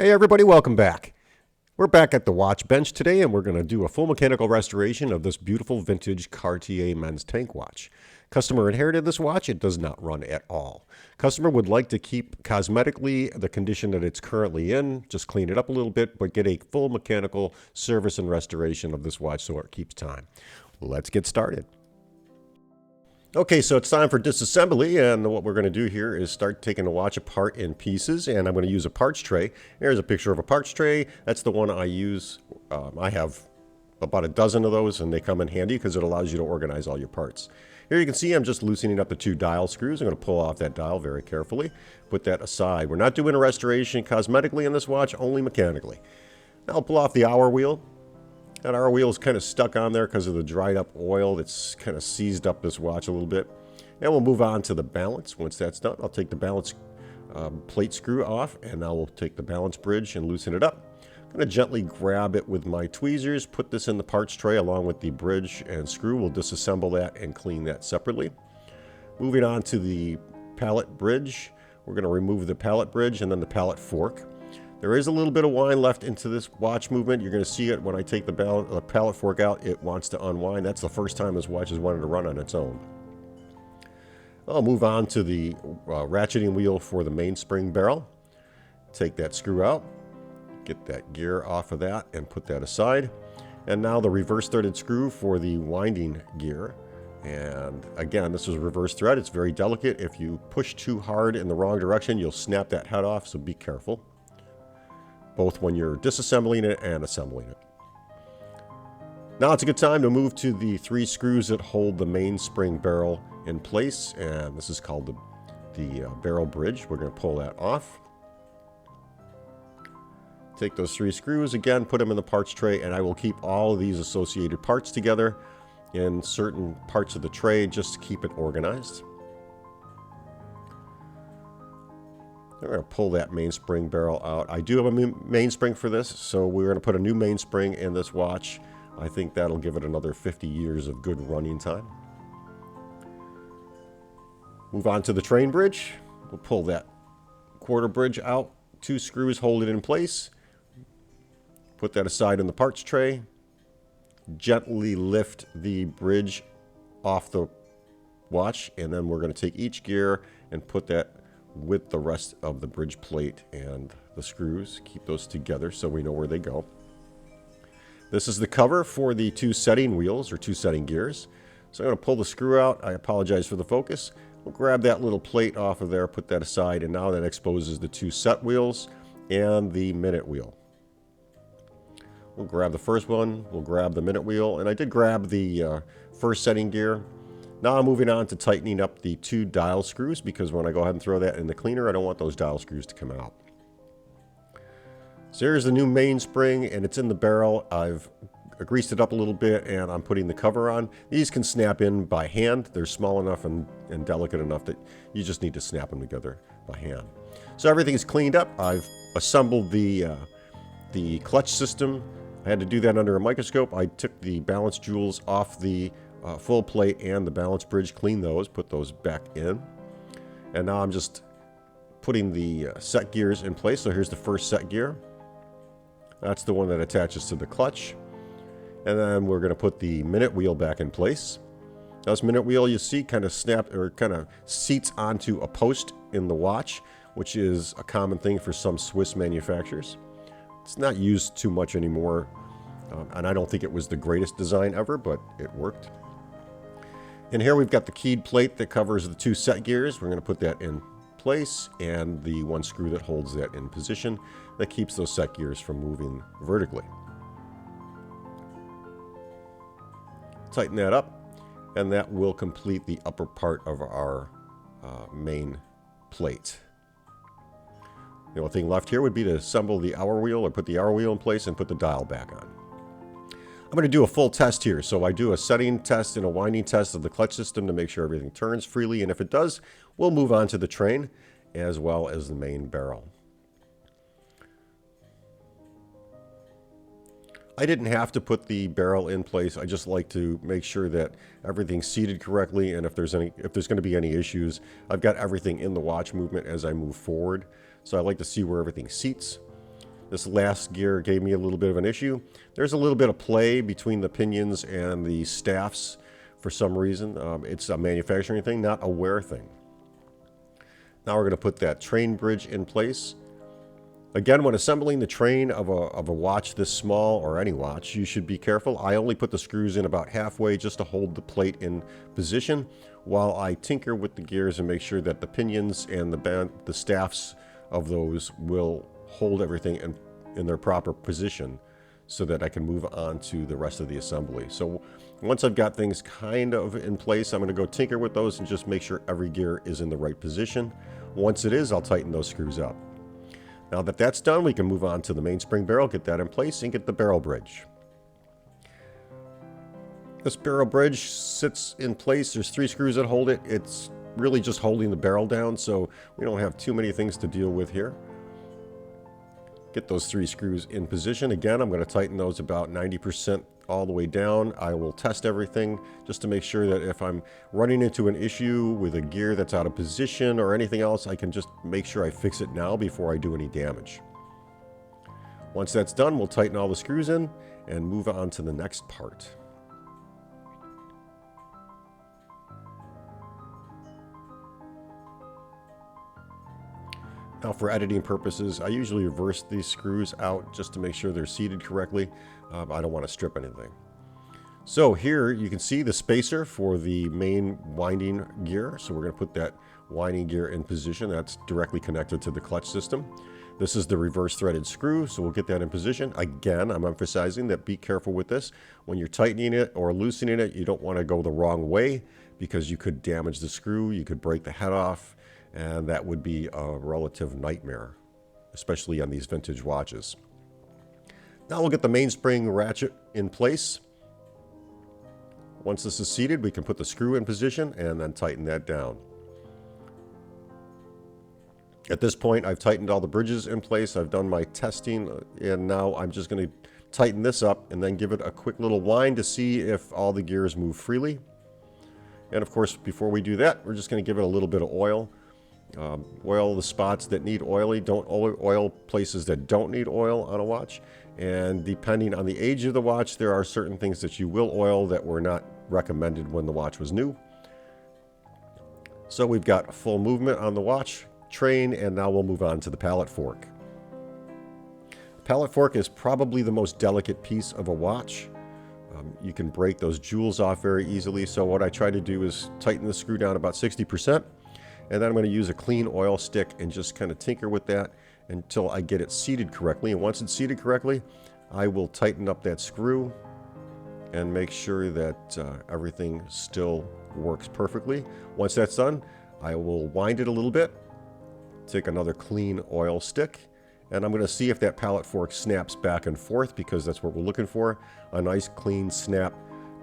Hey everybody, welcome back. We're back at the watch bench today and we're going to do a full mechanical restoration of this beautiful vintage Cartier men's tank watch. Customer inherited this watch. It does not run at all. Customer would like to keep cosmetically the condition that it's currently in, just clean it up a little bit, but get a full mechanical service and restoration of this watch so it keeps time. Let's get started. Okay, so it's time for disassembly, and what we're going to do here is start taking the watch apart in pieces, and I'm going to use a parts tray. Here's a picture of a parts tray. That's the one I use. I have about a dozen of those, and they come in handy because it allows you to organize all your parts. Here you can see I'm just loosening up the two dial screws. I'm going to pull off that dial very carefully, put that aside. We're not doing a restoration cosmetically in this watch, only mechanically. Now I'll pull off the hour wheel. That hour wheel is kind of stuck on there because of the dried up oil that's kind of seized up this watch a little bit. And we'll move on to the balance. Once that's done, I'll take the balance plate screw off, and now we'll take the balance bridge and loosen it up. I'm going to gently grab it with my tweezers, put this in the parts tray along with the bridge and screw. We'll disassemble that and clean that separately. Moving on to the pallet bridge, we're going to remove the pallet bridge and then the pallet fork. There is a little bit of wind left into this watch movement. You're going to see it when I take the pallet fork out. It wants to unwind. That's the first time this watch has wanted to run on its own. I'll move on to the ratcheting wheel for the mainspring barrel. Take that screw out, get that gear off of that and put that aside. And now the reverse threaded screw for the winding gear. And again, this is a reverse thread. It's very delicate. If you push too hard in the wrong direction, you'll snap that head off, so be careful, both when you're disassembling it and assembling it. Now it's a good time to move to the three screws that hold the mainspring barrel in place, and this is called the barrel bridge. We're going to pull that off. Take those three screws again, put them in the parts tray, and I will keep all of these associated parts together in certain parts of the tray just to keep it organized. I'm going to pull that mainspring barrel out. I do have a mainspring for this, so we're going to put a new mainspring in this watch. I think that'll give it another 50 years of good running time. Move on to the train bridge. We'll pull that quarter bridge out. Two screws hold it in place. Put that aside in the parts tray. Gently lift the bridge off the watch, and then we're going to take each gear and put that with the rest of the bridge plate and the screws. Keep those together so we know where they go. This is the cover for the two setting wheels or two setting gears. So I'm going to pull the screw out. I apologize for the focus. We'll grab that little plate off of there, put that aside, and now that exposes the two set wheels and the minute wheel. We'll grab the first one, we'll grab the minute wheel, and I did grab the first setting gear. Now I'm moving on to tightening up the two dial screws, because when I go ahead and throw that in the cleaner, I don't want those dial screws to come out. So here's the new mainspring, and it's in the barrel. I've greased it up a little bit, and I'm putting the cover on. These can snap in by hand. They're small enough and delicate enough that you just need to snap them together by hand. So everything's cleaned up. I've assembled the clutch system. I had to do that under a microscope. I took the balance jewels off the full plate and the balance bridge, clean those, put those back in. And now I'm just putting the set gears in place. So here's the first set gear. That's the one that attaches to the clutch. And then we're going to put the minute wheel back in place. Now this minute wheel, you see, kind of seats onto a post in the watch, which is a common thing for some Swiss manufacturers. It's not used too much anymore, and I don't think it was the greatest design ever, but it worked. And here we've got the keyed plate that covers the two set gears. We're going to put that in place, and the one screw that holds that in position that keeps those set gears from moving vertically. Tighten that up, and that will complete the upper part of our main plate. The only thing left here would be to assemble the hour wheel, or put the hour wheel in place and put the dial back on. I'm going to do a full test here. So I do a setting test and a winding test of the clutch system to make sure everything turns freely. And if it does, we'll move on to the train as well as the main barrel. I didn't have to put the barrel in place. I just like to make sure that everything's seated correctly, and if there's going to be any issues, I've got everything in the watch movement as I move forward. So I like to see where everything seats. This last gear gave me a little bit of an issue. There's a little bit of play between the pinions and the staffs for some reason. It's a manufacturing thing, not a wear thing. Now we're going to put that train bridge in place. Again, when assembling the train of a watch this small, or any watch, you should be careful. I only put the screws in about halfway just to hold the plate in position while I tinker with the gears and make sure that the pinions and the staffs of those will hold everything in their proper position so that I can move on to the rest of the assembly. So once I've got things kind of in place, I'm going to go tinker with those and just make sure every gear is in the right position. Once it is, I'll tighten those screws up. Now that that's done, we can move on to the mainspring barrel, get that in place, and get the barrel bridge. This barrel bridge sits in place. There's 3 screws that hold it. It's really just holding the barrel down, so we don't have too many things to deal with here. Get those 3 screws in position. Again, I'm going to tighten those about 90% all the way down. I will test everything just to make sure that if I'm running into an issue with a gear that's out of position or anything else, I can just make sure I fix it now before I do any damage. Once that's done, we'll tighten all the screws in and move on to the next part. Now for editing purposes, I usually reverse these screws out just to make sure they're seated correctly. I don't want to strip anything. So here you can see the spacer for the main winding gear. So we're going to put that winding gear in position. That's directly connected to the clutch system. This is the reverse threaded screw, so we'll get that in position. Again, I'm emphasizing that be careful with this. When you're tightening it or loosening it, you don't want to go the wrong way because you could damage the screw, you could break the head off, and that would be a relative nightmare, especially on these vintage watches. Now we'll get the mainspring ratchet in place. Once this is seated, we can put the screw in position and then tighten that down. At this point, I've tightened all the bridges in place. I've done my testing, and now I'm just going to tighten this up and then give it a quick little wind to see if all the gears move freely. And of course, before we do that, we're just going to give it a little bit of oil. Oil the spots that need oily. Don't oil places that don't need oil on a watch. And depending on the age of the watch, there are certain things that you will oil that were not recommended when the watch was new. So we've got full movement on the watch train, and now we'll move on to the pallet fork. The pallet fork is probably the most delicate piece of a watch. You can break those jewels off very easily. So what I try to do is tighten the screw down about 60%. And then I'm going to use a clean oil stick and just kind of tinker with that until I get it seated correctly. And once it's seated correctly, I will tighten up that screw and make sure that everything still works perfectly. Once that's done, I will wind it a little bit, take another clean oil stick, and I'm going to see if that pallet fork snaps back and forth, because that's what we're looking for. A nice clean snap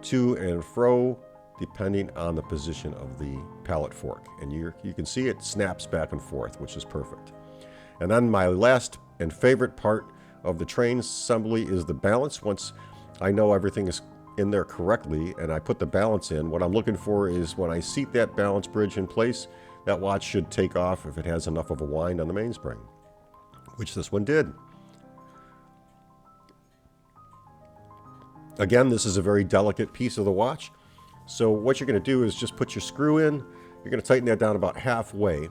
to and fro, depending on the position of the pallet fork. And you can see it snaps back and forth, which is perfect. And then my last and favorite part of the train assembly is the balance. Once I know everything is in there correctly and I put the balance in, what I'm looking for is when I seat that balance bridge in place, that watch should take off if it has enough of a wind on the mainspring, which this one did. Again, this is a very delicate piece of the watch. So what you're going to do is just put your screw in. You're going to tighten that down about halfway.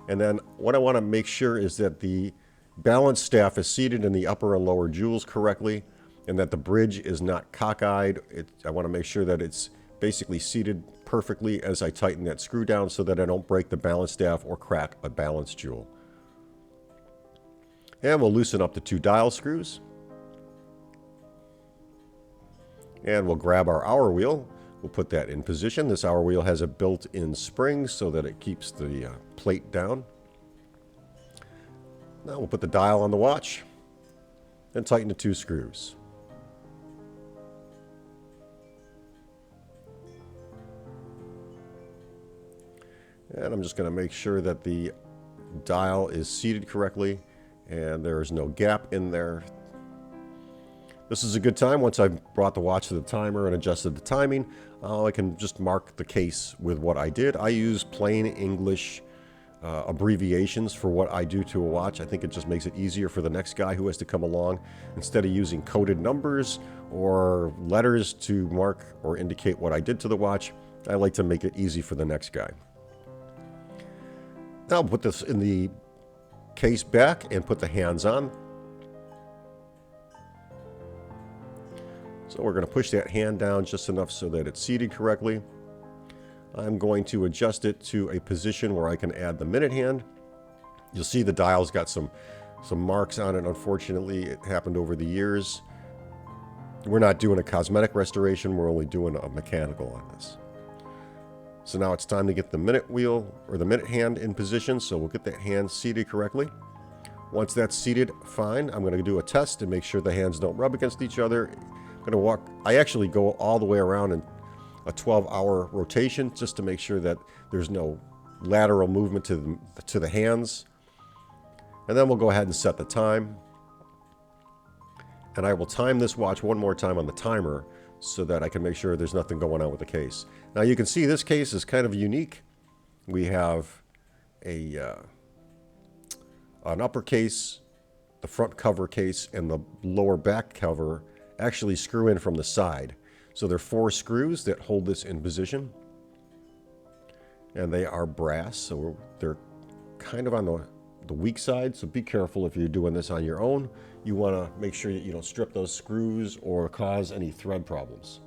And then what I want to make sure is that the balance staff is seated in the upper and lower jewels correctly, and that the bridge is not cockeyed. I want to make sure that it's basically seated perfectly as I tighten that screw down so that I don't break the balance staff or crack a balance jewel. And we'll loosen up the 2 dial screws. And we'll grab our hour wheel. We'll put that in position. This hour wheel has a built-in spring so that it keeps the plate down. Now we'll put the dial on the watch and tighten the 2 screws. And I'm just going to make sure that the dial is seated correctly and there is no gap in there. This is a good time. Once I've brought the watch to the timer and adjusted the timing, I can just mark the case with what I did. I use plain English abbreviations for what I do to a watch. I think it just makes it easier for the next guy who has to come along. Instead of using coded numbers or letters to mark or indicate what I did to the watch, I like to make it easy for the next guy. Now I'll put this in the case back and put the hands on. So we're going to push that hand down just enough so that it's seated correctly. I'm going to adjust it to a position where I can add the minute hand. You'll see the dial's got some marks on it. Unfortunately, it happened over the years. We're not doing a cosmetic restoration. We're only doing a mechanical on this. So now it's time to get the minute wheel or the minute hand in position. So we'll get that hand seated correctly. Once that's seated fine, I'm going to do a test to make sure the hands don't rub against each other. I'm going to walk. I actually go all the way around in a 12-hour rotation just to make sure that there's no lateral movement to the hands. And then we'll go ahead and set the time. And I will time this watch one more time on the timer so that I can make sure there's nothing going on with the case. Now you can see this case is kind of unique. We have an upper case, the front cover case, and the lower back cover actually screw in from the side. So there are 4 screws that hold this in position. And they are brass, so they're kind of on the weak side. So be careful if you're doing this on your own. You want to make sure that you don't strip those screws or cause any thread problems.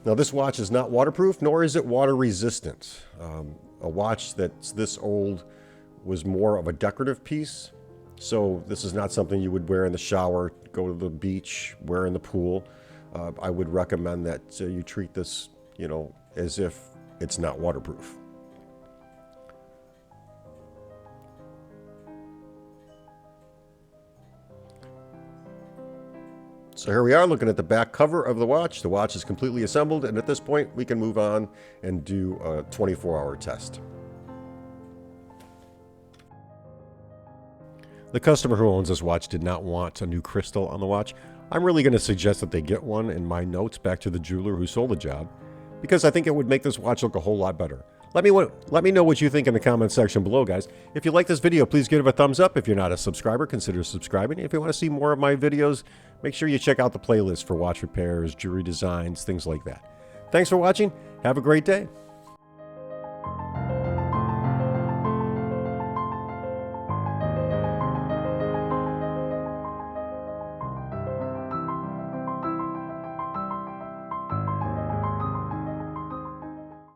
Now this watch is not waterproof, nor is it water resistant. A watch that's this old was more of a decorative piece. So this is not something you would wear in the shower, go to the beach, wear in the pool. I would recommend that you treat this, as if it's not waterproof. So here we are looking at the back cover of the watch. The watch is completely assembled, and at this point we can move on and do a 24-hour test. The customer who owns this watch did not want a new crystal on the watch. I'm really going to suggest that they get one in my notes back to the jeweler who sold the job, because I think it would make this watch look a whole lot better. Let me know what you think in the comment section below, guys. If you like this video, please give it a thumbs up. If you're not a subscriber, consider subscribing. If you want to see more of my videos, make sure you check out the playlist for watch repairs, jewelry designs, things like that. Thanks for watching. Have a great day.